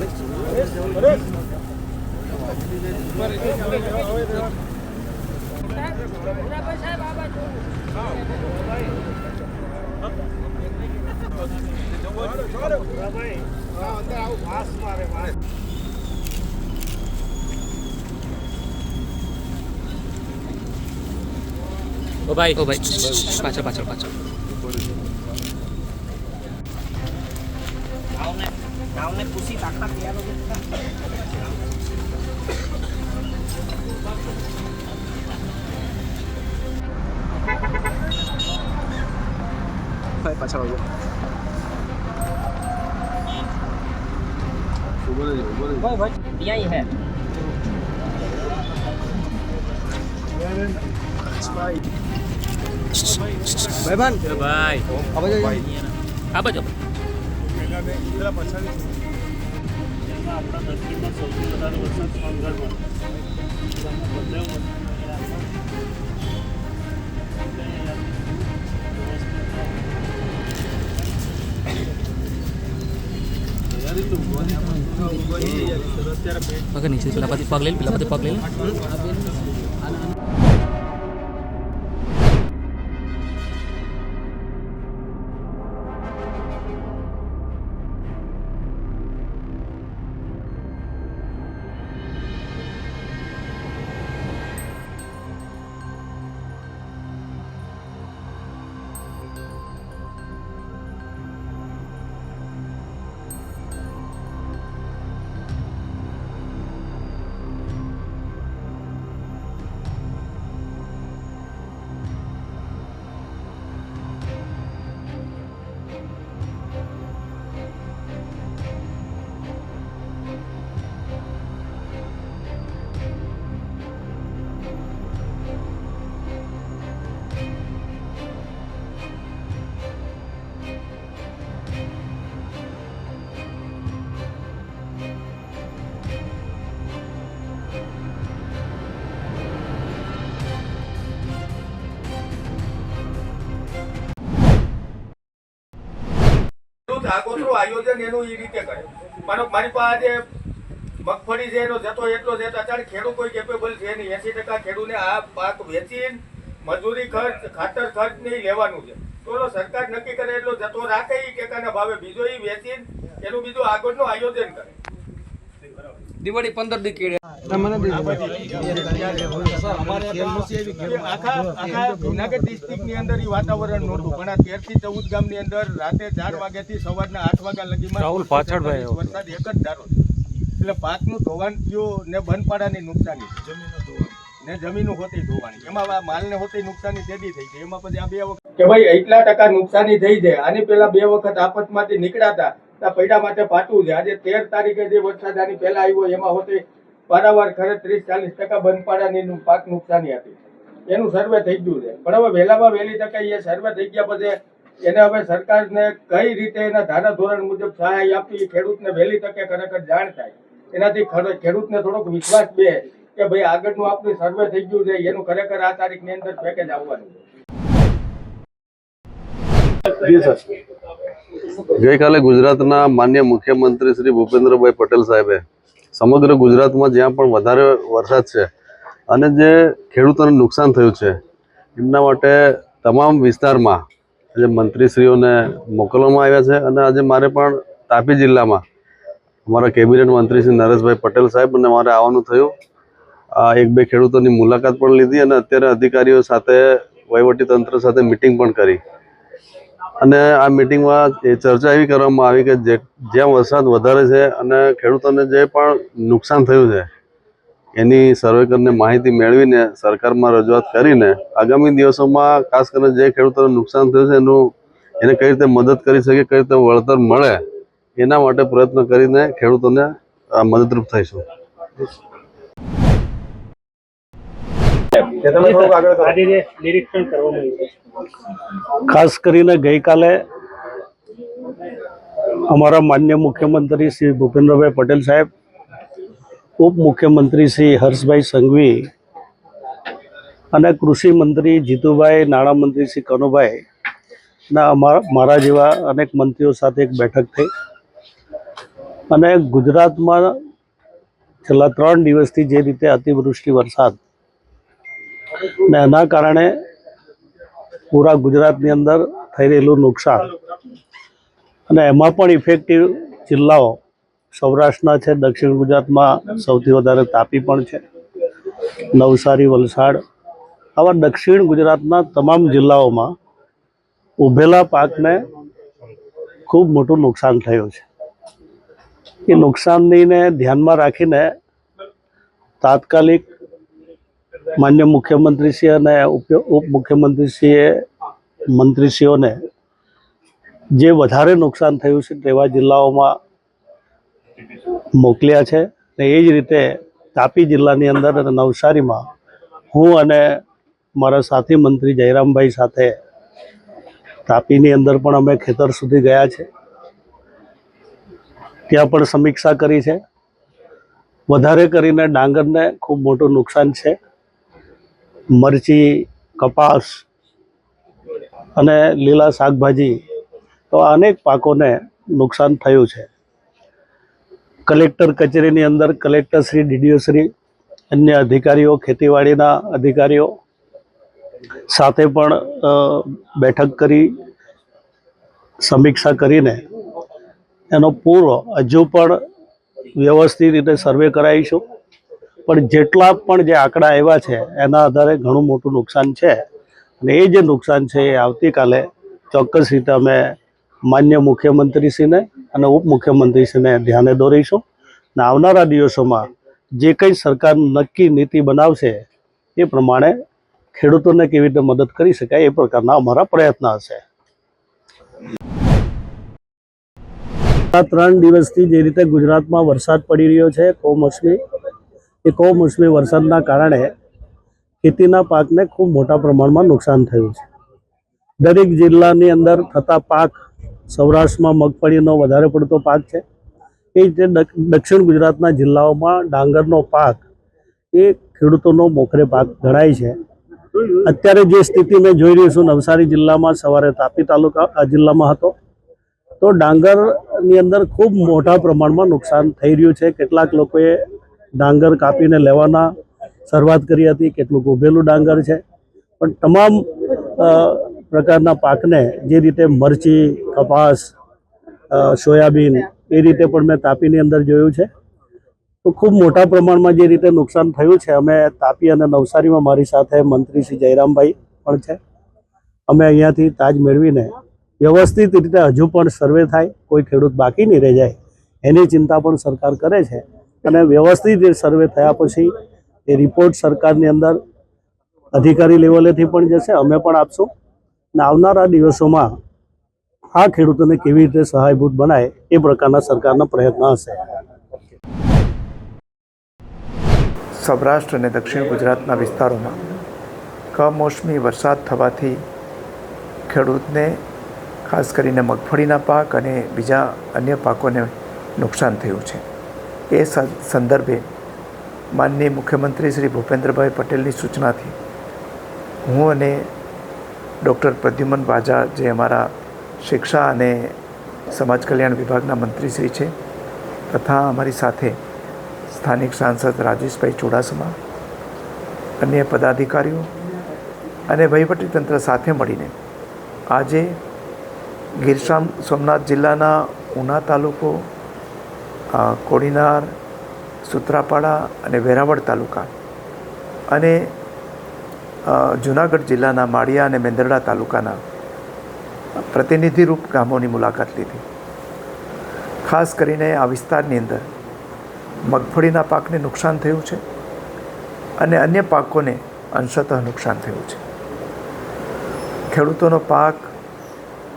ओ भाई पाछळ पाछळ पाछळ નાવને પૂછી તાકા તૈયાર હો ગયો ભાઈ પાછળ આવો भाई भाई दिया ही है भाई भान भाई अब जाओ अब जाओ પેલા પછાડી આપણા નજીકમાં સૌથી વધારે વરસાદ પાનગઢમાં पकड़ नीचे पेला पति पग ले આગોતરું આયોજન એનું એ રીતે કરે. માનો મારી પાસે આજે મગફળી છે એનો જતો એટલો છે અત્યારે ખેડૂત કોઈ કેપેબલ છે નહીં. 80% ખેડૂતને આ પાક વેચીને મજૂરી ખર્ચ ખાતર ખર્ચ નહીં લેવાનું છે. તો સરકાર નક્કી કરે એટલો જતો રાખે એ ટેકાના ભાવે બીજો એ વેચીને એનું બીજું આગળનું આયોજન કરે. દિવાળી 15 દી કેડે જુનાગઢ ડિસ્ટ્રિક્ટની અંદર એ વાતાવરણ નહોતું. ઘણા 13 થી 14 ગામની અંદર રાતે 4 વાગ્યાથી સવારના 8 વાગ્યા લગીમાં વરસાદ એક જ ધારો એટલે પાકનું ધોવાણ થયું ને બનપાડાની નુકસાની ને જમીનો હોતી ધોવાણી એમાં માલને હોતી નુકસાની તેડી થઈ ગઈ. એમાં પછી આ 2 વખત કે ભાઈ એટલા ટકા નુકસાની થઈ જાય. આની પેલા 2 વખત આફતમાંથી નીકળ્યા હતા પૈડા માટે પાટવું છે. આજે 13 તારીખે જે વરસાદ આની પહેલા આવ્યો એમાં હોતી પારાવાર ખરે 30-40% બનપાડાની પાક નુકસાની હતી. એનું સર્વે થઈ ગયું છે. પણ હવે વહેલામાં વહેલી તકે એ સર્વે થઈ ગયા પછી એને હવે સરકારને કઈ રીતે એના ધારા ધોરણ મુજબ સહાય આપી ખેડૂતને વહેલી તકે ખરેખર જાણ થાય. એનાથી ખેડૂતને થોડોક વિશ્વાસ બે કે ભાઈ આગળનું આપણું સર્વે થઈ ગયું છે એનું ખરેખર આ તારીખની અંદર પેકેજ આવવાનું છે. ગઈકાલે ગુજરાતના માન્ય મુખ્યમંત્રી શ્રી ભૂપેન્દ્રભાઈ પટેલ સાહેબે સમગ્ર ગુજરાતમાં જ્યાં પણ વધારે વરસાદ છે અને જે ખેડૂતોને નુકસાન થયું છે એમના માટે તમામ વિસ્તારમાં આજે મંત્રીશ્રીઓને મોકલવામાં આવ્યા છે. અને આજે મારે પણ તાપી જિલ્લામાં અમારા કેબિનેટ મંત્રી શ્રી નરેશભાઈ પટેલ સાહેબ અને મારે આવવાનું થયું. 1-2 ખેડૂતોની મુલાકાત પણ લીધી અને અત્યારે અધિકારીઓ સાથે વહીવટીતંત્ર સાથે મિટિંગ પણ કરી. અને આ મિટિંગમાં એ ચર્ચા એવી કરવામાં આવી કે જ્યાં વરસાદ વધારે છે અને ખેડૂતોને જે પણ નુકસાન થયું છે એની સર્વે કરીને માહિતી મેળવીને સરકારમાં રજૂઆત કરીને આગામી દિવસોમાં ખાસ કરીને જે ખેડૂતોને નુકસાન થયું છે એને કઈ રીતે મદદ કરી શકે, કઈ રીતે વળતર મળે એના માટે પ્રયત્ન કરીને ખેડૂતોને મદદરૂપ થઈશું. ખાસ કરીને ગઈકાલે અમારા માન્ય મુખ્યમંત્રી શ્રી ભૂપેન્દ્રભાઈ પટેલ સાહેબ, ઉપમુખ્યમંત્રી શ્રી હર્ષભાઈ સંઘવી અને કૃષિ મંત્રી જીતુભાઈ, નાણામંત્રી શ્રી કનુભાઈ ના મારા જેવા અનેક મંત્રીઓ સાથે એક બેઠક થઈ અને ગુજરાતમાં છેલ્લા 3 દિવસથી જે રીતે અતિવૃષ્ટિ વરસાદ ને એના કારણે પૂરા ગુજરાતની અંદર થઈ રહેલું નુકસાન અને એમાં પણ ઇફેક્ટિવ જિલ્લાઓ સૌરાષ્ટ્રના છે, દક્ષિણ ગુજરાતમાં સૌથી વધારે તાપી પણ છે, નવસારી, વલસાડ, આવા દક્ષિણ ગુજરાતના તમામ જિલ્લાઓમાં ઉભેલા પાકને ખૂબ મોટું નુકસાન થયું છે. એ નુકસાનને ધ્યાનમાં રાખીને તાત્કાલિક માન્ય મુખ્યમંત્રીશ્રી અને ઉપમુખ્યમંત્રીશ્રીએ મંત્રીશ્રીઓને જે વધારે નુકસાન થયું છે તેવા જિલ્લાઓમાં મોકલ્યા છે. એ જ રીતે તાપી જિલ્લાની અંદર અને નવસારીમાં હું અને મારા સાથી મંત્રી જયરામભાઈ સાથે તાપીની અંદર પણ અમે ખેતર સુધી ગયા છે. ત્યાં પણ સમીક્ષા કરી છે. વધારે કરીને ડાંગરને ખૂબ મોટું નુકસાન છે. મરચી, કપાસ અને લીલા શાકભાજી તો અનેક પાકોને નુકસાન થયું છે. કલેક્ટર કચેરીની અંદર કલેક્ટરશ્રી, ડીડીઓશ્રી, અન્ય અધિકારીઓ, ખેતીવાડીના અધિકારીઓ સાથે પણ બેઠક કરી સમીક્ષા કરીને એનો પૂરો હજુ પણ વ્યવસ્થિત રીતે સર્વે કરાવીશું. પણ જેટલા પણ જે આંકડા આવ્યા છે એના આધારે ઘણું મોટું નુકસાન છે અને એ જે નુકસાન છે એ આવતીકાલે ચોક્કસ રીતે અમે માન્ય મુખ્યમંત્રીશ્રીને અને ઉપમુખ્યમંત્રીશ્રીને ધ્યાને દોરીશું અને આવનારા દિવસોમાં જે કંઈ સરકાર નક્કી નીતિ બનાવશે એ પ્રમાણે ખેડૂતોને કેવી રીતે મદદ કરી શકાય એ પ્રકારના અમારા પ્રયત્ન હશે. 3 દિવસથી જે રીતે ગુજરાતમાં વરસાદ પડી રહ્યો છે કમોસમી, એ કમોસમી વરસાદના કારણે ખેતીના પાકને ખૂબ મોટા પ્રમાણમાં નુકસાન થયું છે. દરેક જિલ્લાની અંદર થતા પાક, સૌરાષ્ટ્રમાં મગફળીનો વધારે પડતો પાક છે. એ રીતે દક્ષિણ ગુજરાતના જિલ્લાઓમાં ડાંગરનો પાક એ ખેડૂતોનો મોખરે પાક ગણાય છે. અત્યારે જે સ્થિતિ મેં જોઈ રહ્યો છું, નવસારી જિલ્લામાં સવારે તાપી તાલુકા આ જિલ્લામાં હતો તો ડાંગરની અંદર ખૂબ મોટા પ્રમાણમાં નુકસાન થઈ રહ્યું છે. કેટલાક લોકોએ ડાંગર કાપીને લેવાના શરૂઆત કરી હતી, કેટલુંક ઉભેલું ડાંગર છે. પણ તમામ પ્રકારના પાકને જે રીતે મરચી, કપાસ, સોયાબીન એ રીતે પણ મેં તાપીની અંદર જોયું છે. તો ખૂબ મોટા પ્રમાણમાં જે રીતે નુકસાન થયું છે, અમે તાપી અને નવસારીમાં મારી સાથે મંત્રી શ્રી જયરામભાઈ પણ છે. અમે અહીંયાથી તાજ મેળવીને વ્યવસ્થિત રીતે હજુ પણ સર્વે થાય, કોઈ ખેડૂત બાકી નહીં રહી જાય એની ચિંતા પણ સરકાર કરે છે. અને વ્યવસ્થિત સર્વે થયા પછી એ રિપોર્ટ સરકારની અંદર અધિકારી લેવલેથી પણ જશે, અમે પણ આપશું અને આવનારા દિવસોમાં આ ખેડૂતોને કેવી રીતે સહાયભૂત બનાય એ પ્રકારના સરકારના પ્રયત્ન હશે. સૌરાષ્ટ્ર અને દક્ષિણ ગુજરાતના વિસ્તારોમાં કમોસમી વરસાદ થવાથી ખેડૂતને ખાસ કરીને મગફળીના પાક અને બીજા અન્ય પાકોને નુકસાન થયું છે. એ સંદર્ભે માનનીય મુખ્યમંત્રી શ્રી ભૂપેન્દ્રભાઈ પટેલની સૂચનાથી હું અને ડૉક્ટર પ્રદ્યુમન વાજા, જે અમારા શિક્ષા અને સમાજ કલ્યાણ વિભાગના મંત્રીશ્રી છે, તથા અમારી સાથે સ્થાનિક સાંસદ રાજેશભાઈ ચુડાસમા, અન્ય પદાધિકારીઓ અને વહીવટીતંત્ર સાથે મળીને આજે ગીર સોમનાથ જિલ્લાના ઉના તાલુકો, કોડીનાર, સુત્રાપાડા અને વેરાવળ તાલુકા અને જૂનાગઢ જિલ્લાના માળિયા અને મેંદરડા તાલુકાના પ્રતિનિધિરૂપ ગામોની મુલાકાત લીધી. ખાસ કરીને આ વિસ્તારની અંદર મગફળીના પાકને નુકસાન થયું છે અને અન્ય પાકોને અંશતઃ નુકસાન થયું છે. ખેડૂતોનો પાક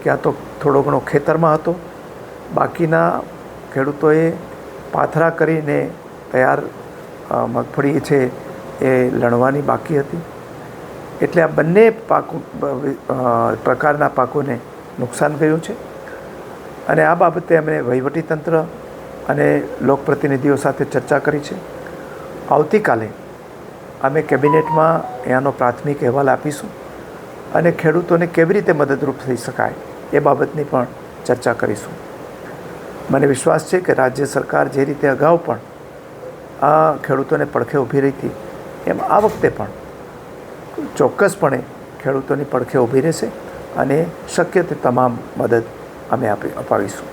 ક્યાં તો થોડો ઘણો ખેતરમાં હતો, બાકીના ખેડૂતોએ પાથરા કરીને તૈયાર મગફળી છે એ લણવાની બાકી હતી. એટલે આ બંને પ્રકારના પાકોને નુકસાન થયું છે અને આ બાબતે અમે વહીવટીતંત્ર અને લોકપ્રતિનિધિઓ સાથે ચર્ચા કરી છે. આવતીકાલે અમે કેબિનેટમાં એનો પ્રાથમિક અહેવાલ આપીશું અને ખેડૂતોને કેવી રીતે મદદરૂપ થઈ શકાય એ બાબતની પણ ચર્ચા કરીશું. મને વિશ્વાસ છે કે રાજ્ય સરકાર જે રીતે અગાઉ પણ આ ખેડૂતોને પડખે ઊભી રહી હતી એમ આ વખતે પણ ચોક્કસપણે ખેડૂતોની પડખે ઊભી રહેશે અને શક્ય તે તમામ મદદ અમે અપાવીશું.